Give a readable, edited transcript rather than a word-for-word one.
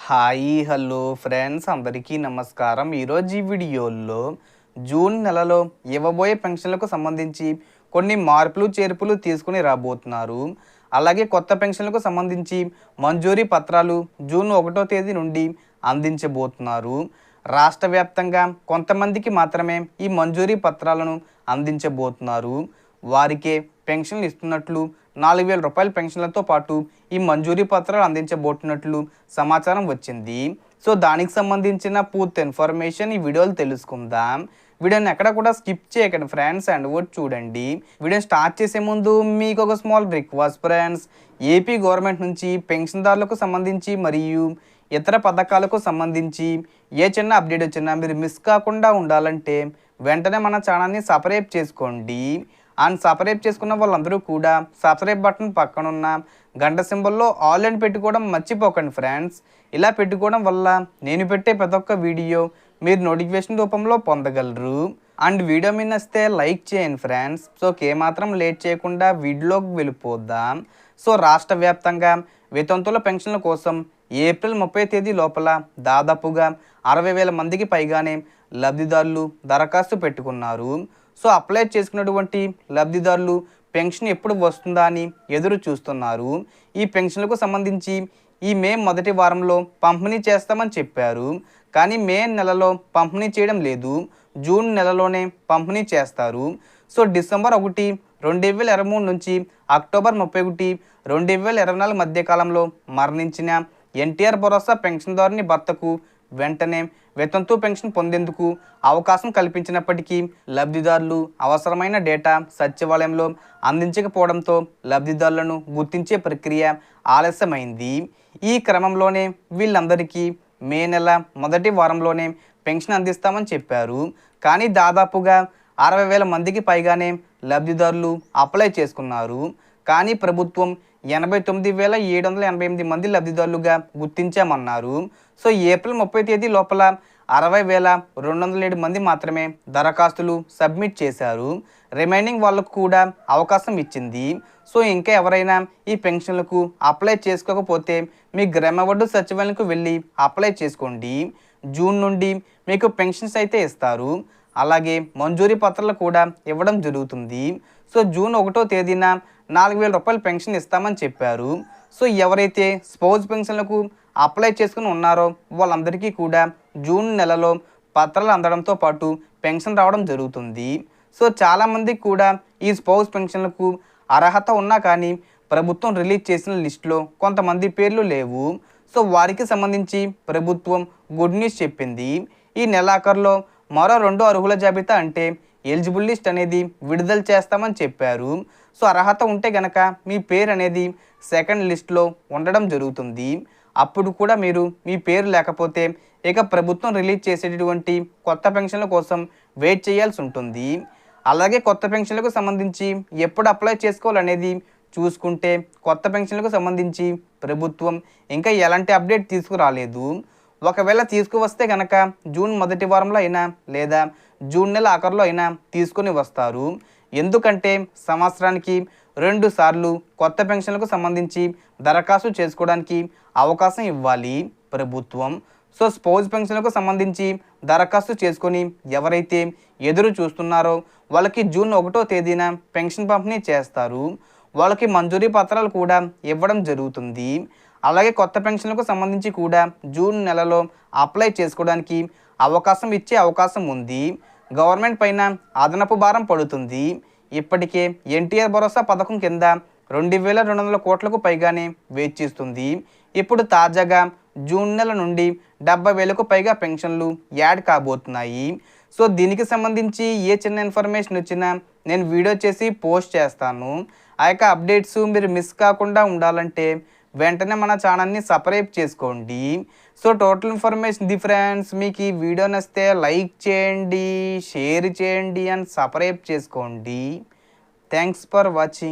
Hi hello friends అందరికీ నమస్కారం. ఈరోజు ఈ వీడియోలో జూన్ నెలలో ఇవ్వబోయే పెన్షన్లకు సంబంధించి కొన్ని మార్పులు చేర్పులు తీసుకుని రాబోతున్నారు. అలాగే కొత్త పెన్షన్లకు సంబంధించి మంజూరీ పత్రాలు జూన్ 1వ తేదీ నుండి అందించబోతున్నారు. రాష్ట్ర వ్యాప్తంగా కొంతమందికి మాత్రమే ఈ మంజూరీ పత్రాలను అందించబోతున్నారు. వారికే పెన్షన్లు ఇస్తున్నట్లు 4,000 రూపాయల పెన్షన్లతో పాటు ఈ మంజూరీ పత్రాలు అందించబోతున్నట్లు సమాచారం వచ్చింది. సో దానికి సంబంధించిన పూర్తి ఇన్ఫర్మేషన్ ఈ వీడియోలో తెలుసుకుందాం. వీడియోని ఎక్కడ కూడా స్కిప్ చేయకండి ఫ్రెండ్స్, అండ్ కూడా చూడండి. వీడియో స్టార్ట్ చేసే ముందు మీకు ఒక small request friends. AP government నుంచి పెన్షన్దారులకు సంబంధించి మరియు ఇతర పథకాలకు సంబంధించి ఏ చిన్న అప్డేట్ వచ్చినా మీరు మిస్ కాకుండా ఉండాలంటే వెంటనే మన ఛానల్ని సబ్స్క్రైబ్ చేసుకోండి. అండ్ సబ్స్క్రైబ్ చేసుకున్న వాళ్ళందరూ కూడా సబ్స్క్రైబ్ బటన్ పక్కన ఉన్న గంట సింబల్లో ఆల్ అని పెట్టుకోవడం మర్చిపోకండి ఫ్రెండ్స్. ఇలా పెట్టుకోవడం వల్ల నేను పెట్టే ప్రతి ఒక్క వీడియో మీరు నోటిఫికేషన్ రూపంలో పొందగలరు. అండ్ వీడియో మీద నచ్చితే లైక్ చేయండి ఫ్రెండ్స్. సో ఏమాత్రం లేట్ చేయకుండా వీడియోలోకి వెళ్ళిపోదాం. సో రాష్ట్ర వ్యాప్తంగా వితంతుల పెన్షన్ల కోసం ఏప్రిల్ 30 తేదీ లోపల దాదాపుగా 60,000 మందికి పైగానే లబ్ధిదారులు దరఖాస్తు పెట్టుకున్నారు. సో అప్లై చేసుకున్నటువంటి లబ్ధిదారులు పెన్షన్ ఎప్పుడు వస్తుందా అని ఎదురు చూస్తున్నారు. ఈ పెన్షన్లకు సంబంధించి ఈ మే మొదటి వారంలో పంపిణీ చేస్తామని చెప్పారు. కానీ మే నెలలో పంపిణీ చేయడం లేదు, జూన్ నెలలోనే పంపిణీ చేస్తారు. సో డిసెంబర్ 1, 2023 నుంచి అక్టోబర్ 31, 2024 మధ్య కాలంలో మరణించిన ఎన్టీఆర్ భరోసా పెన్షన్దారుని భర్తకు వెంటనే వితంతు పెన్షన్ పొందేందుకు అవకాశం కల్పించినప్పటికీ లబ్ధిదారులు అవసరమైన డేటా సచివాలయంలో అందించకపోవడంతో లబ్ధిదారులను గుర్తించే ప్రక్రియ ఆలస్యమైంది. ఈ క్రమంలోనే వీళ్ళందరికీ మే నెల మొదటి వారంలోనే పెన్షన్ అందిస్తామని చెప్పారు. కానీ దాదాపుగా 60,000 మందికి పైగానే లబ్ధిదారులు అప్లై చేసుకున్నారు. కానీ ప్రభుత్వం 89,788 మంది లబ్ధిదారులుగా గుర్తించామన్నారు. సో ఏప్రిల్ 30 తేదీ లోపల 60,207 మంది మాత్రమే దరఖాస్తులు సబ్మిట్ చేశారు. రిమైనింగ్ వాళ్ళకు కూడా అవకాశం ఇచ్చింది. సో ఇంకా ఎవరైనా ఈ పెన్షన్లకు అప్లై చేసుకోకపోతే మీ గ్రామవార్డు సచివాలయంకు వెళ్ళి అప్లై చేసుకోండి. జూన్ నుండి మీకు పెన్షన్స్ అయితే ఇస్తారు. అలాగే మంజూరీ పత్రాలు కూడా ఇవ్వడం జరుగుతుంది. సో జూన్ 1వ తేదీన 4,000 రూపాయల పెన్షన్ ఇస్తామని చెప్పారు. సో ఎవరైతే స్పౌజ్ పెన్షన్లకు అప్లై చేసుకుని ఉన్నారో వాళ్ళందరికీ కూడా జూన్ నెలలో పత్రాలు అందడంతో పాటు పెన్షన్ రావడం జరుగుతుంది. సో చాలామందికి కూడా ఈ స్పౌజ్ పెన్షన్లకు అర్హత ఉన్నా కానీ ప్రభుత్వం రిలీజ్ చేసిన లిస్టులో కొంతమంది పేర్లు లేవు. సో వారికి సంబంధించి ప్రభుత్వం గుడ్ న్యూస్ చెప్పింది. ఈ నెలాఖరులో మరో 2 అర్హుల జాబితా అంటే ఎలిజిబుల్ లిస్ట్ అనేది విడుదల చేస్తామని చెప్పారు. సో అర్హత ఉంటే గనక మీ పేరు అనేది సెకండ్ లిస్ట్లో ఉండడం జరుగుతుంది. అప్పుడు కూడా మీరు మీ పేరు లేకపోతే ఇక ప్రభుత్వం రిలీజ్ చేసేటటువంటి కొత్త పెన్షన్ల కోసం వెయిట్ చేయాల్సి ఉంటుంది. అలాగే కొత్త పెన్షన్లకు సంబంధించి ఎప్పుడు అప్లై చేసుకోవాలనేది చూసుకుంటే కొత్త పెన్షన్లకు సంబంధించి ప్రభుత్వం ఇంకా ఎలాంటి అప్డేట్ తీసుకురాలేదు. ఒకవేళ తీసుకువస్తే కనుక జూన్ మొదటి వారంలో అయినా లేదా జూన్ నెల ఆఖరులో అయినా తీసుకొని వస్తారు. ఎందుకంటే సంవత్సరానికి 2 సార్లు కొత్త పెన్షన్లకు సంబంధించి దరఖాస్తు చేసుకోవడానికి అవకాశం ఇవ్వాలి ప్రభుత్వం. సో స్పౌజ్ పెన్షన్లకు సంబంధించి దరఖాస్తు చేసుకొని ఎవరైతే ఎదురు చూస్తున్నారో వాళ్ళకి జూన్ 1వ తేదీన పెన్షన్ పంపిణీ చేస్తారు. వాళ్ళకి మంజూరీ పత్రాలు కూడా ఇవ్వడం జరుగుతుంది. అలాగే కొత్త పెన్షన్లకు సంబంధించి కూడా జూన్ నెలలో అప్లై చేసుకోవడానికి అవకాశం ఇచ్చే అవకాశం ఉంది. గవర్నమెంట్ పైన అదనపు భారం పడుతుంది. ఇప్పటికే ఎన్టీఆర్ భరోసా పథకం కింద 2,200 కోట్లకు పైగానే వెచ్చిస్తుంది. ఇప్పుడు తాజాగా జూన్ నెల నుండి 70,000కు పైగా పెన్షన్లు యాడ్ కాబోతున్నాయి. సో దీనికి సంబంధించి ఏ చిన్న ఇన్ఫర్మేషన్ వచ్చినా నేను వీడియో చేసి పోస్ట్ చేస్తాను. ఆ యొక్క అప్డేట్స్ మీరు మిస్ కాకుండా ఉండాలంటే వెంటనే మన ఛానల్ని సబ్స్క్రైబ్ చేసుకోండి. So total information the friends. మీకు ఈ వీడియో నచ్చితే లైక్ చేయండి, షేర్ చేయండి అండ్ సబ్స్క్రైబ్ చేసుకోండి. Thanks for watching.